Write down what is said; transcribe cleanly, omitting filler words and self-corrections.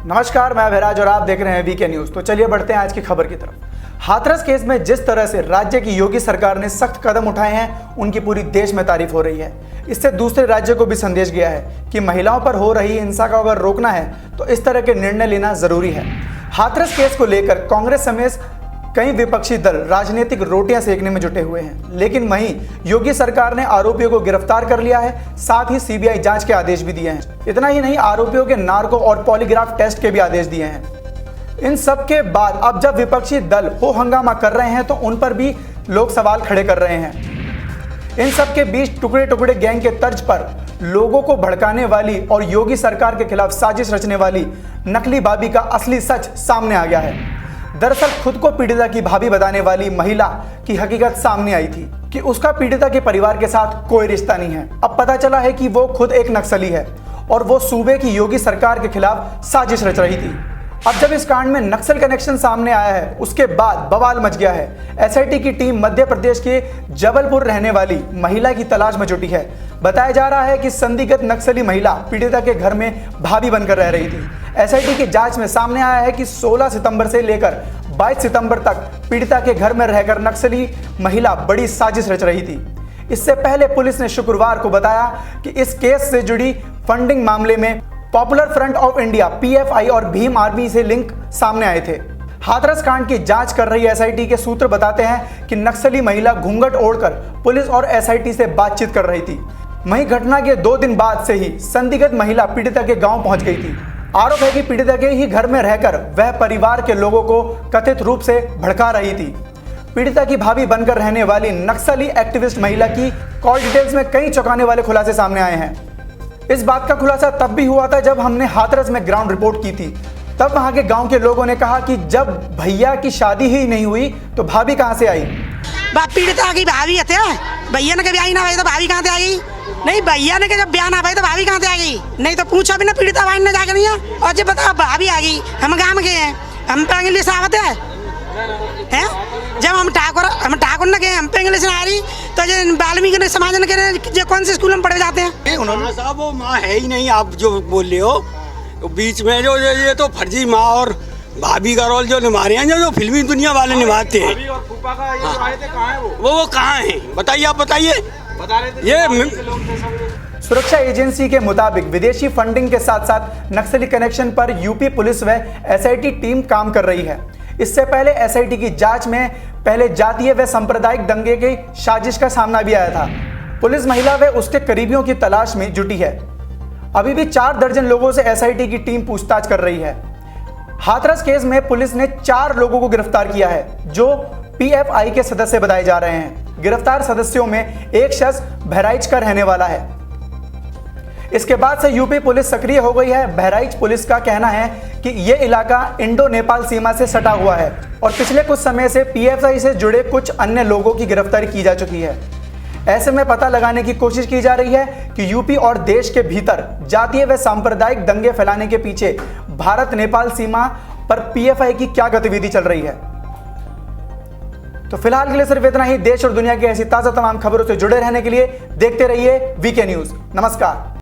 नमस्कार, मैं अभिराज और आप देख रहे हैं वीके न्यूज। तो चलिए बढ़ते हैं आज की खबर की तरफ। हाथरस केस में जिस तरह से राज्य की योगी सरकार ने सख्त कदम उठाए हैं, उनकी पूरी देश में तारीफ हो रही है। इससे दूसरे राज्यों को भी संदेश गया है कि महिलाओं पर हो रही हिंसा को अगर रोकना है तो इस तरह के निर्णय लेना जरूरी है। हाथरस केस को लेकर कांग्रेस समेत कई विपक्षी दल राजनीतिक रोटियां सेकने में जुटे हुए हैं, लेकिन वहीं योगी सरकार ने आरोपियों को गिरफ्तार कर लिया है, साथ ही सीबीआई जांच के आदेश भी दिए हैं। इतना ही नहीं, आरोपियों के नार्को और पॉलीग्राफ टेस्ट के भी आदेश दिए हैं। इन सब के बाद अब जब विपक्षी दल हो हंगामा कर रहे हैं तो उन पर भी लोग सवाल खड़े कर रहे हैं। इन सब के बीच टुकड़े टुकड़े गैंग के तर्ज पर लोगों को भड़काने वाली और योगी सरकार के खिलाफ साजिश रचने वाली नकली भाभी का असली सच सामने आ गया है। दरअसल खुद को पीड़िता की भाभी बताने वाली महिला की हकीकत सामने आई थी कि उसका पीड़िता के परिवार के साथ कोई रिश्ता नहीं है। अब पता चला है कि वो खुद एक नक्सली है और वो सूबे की योगी सरकार के खिलाफ साजिश रच रही थी। अब जब इस कांड में नक्सल कनेक्शन सामने आया है, उसके बाद बवाल मच गया है। एसआईटी की टीम मध्य प्रदेश के जबलपुर रहने वाली महिला की तलाश में जुटी है। बताया जा रहा है कि संदिग्ध नक्सली महिला पीड़िता के घर में भाभी बनकर रह रही थी। एसआईटी की जांच में सामने आया है कि 16 सितंबर से लेकर 22 सितंबर तक पीड़िता के घर में रहकर नक्सली महिला बड़ी साजिश रच रही थी। इससे पहले पुलिस ने शुक्रवार को बताया कि इस केस से जुड़ी फंडिंग मामले में popular front of India PFI और भीम आर्मी से लिंक सामने आए थे। हाथरस कांड की जांच कर रही एसआईटी के सूत्र बताते हैं कि नक्सली महिला घूंघट ओढ़कर पुलिस और एसआईटी से बातचीत कर रही थी। वहीं घटना के 2 दिन बाद से ही संदिग्ध महिला पीड़िता के गांव पहुंच गई थी। आरोप है कि पीड़िता के ही घर में रहकर वह परिवार के लोगों को कथित रूप से भड़का रही थी। पीड़िता की भाभी बनकर रहने वाली नक्सली एक्टिविस्ट महिला की कॉल डिटेल्स में कई चौंकाने वाले खुलासे सामने आए हैं। इस बात का खुलासा तब भी हुआ था जब हमने हाथरस में ग्राउंड रिपोर्ट की थी। तब वहां के गांव के लोगों ने कहा कि जब भैया की शादी ही नहीं हुई तो भाभी कहां से आई। पीड़िता की भाभी है, भैया ने कभी आई ना भाई तो भाभी कहां से आ गई? नहीं, भैया ने जब ब्याह ना भाई तो भाभी कहां से आ गई? नहीं तो पूछा भी ना पीड़िता भाई ने जाकर नहीं है। और जब बताओ भाभी आ गई, हम गांव के हैं, हम पे इंग्लिश आवत है? जब हम ठाकुर न गए, हम पे इंग्लिश आ रही तो वाल्मीकि ने समाज ने कह कौन से स्कूल में पढ़े जाते हैं? उन्होंने साहब वो माँ है ही नहीं। आप जो बोल रहे हो तो बीच में जो ये तो फर्जी माँ और भाभी का रोल जो निभा रहे हैं, जो फिल्मी दुनिया वाले निभाते हैं। वो कहाँ है बताइए, आप बताइए। ये सुरक्षा एजेंसी के मुताबिक विदेशी फंडिंग के साथ साथ नक्सली कनेक्शन पर यूपी पुलिस व एसआईटी टीम काम कर रही है। इससे पहले एसआईटी की जांच में पहले जातीय व सांप्रदायिक दंगे की साजिश का सामना भी आया था। पुलिस महिला व उसके करीबियों की तलाश में जुटी है। अभी भी 4 दर्जन लोगों से एसआईटी की टीम पूछताछ कर रही है। हाथरस केस में पुलिस ने 4 लोगों को गिरफ्तार किया है जो पीएफआई के सदस्य बताए जा रहे हैं। गिरफ्तार सदस्यों में एक शख्स बहराइच का रहने वाला है। इसके बाद से यूपी पुलिस सक्रिय हो गई है। बहराइच पुलिस का कहना है कि यह इलाका इंडो नेपाल सीमा से सटा हुआ है और पिछले कुछ समय से पीएफआई से जुड़े कुछ अन्य लोगों की गिरफ्तारी की जा चुकी है। ऐसे में पता लगाने की कोशिश की जा रही है कि यूपी और देश के भीतर जातीय व सांप्रदायिक दंगे फैलाने के पीछे भारत नेपाल सीमा पर पीएफआई की क्या गतिविधि चल रही है। तो फिलहाल के लिए सिर्फ इतना ही। देश और दुनिया की ऐसी ताजा तमाम खबरों से जुड़े रहने के लिए देखते रहिए वीके न्यूज। नमस्कार।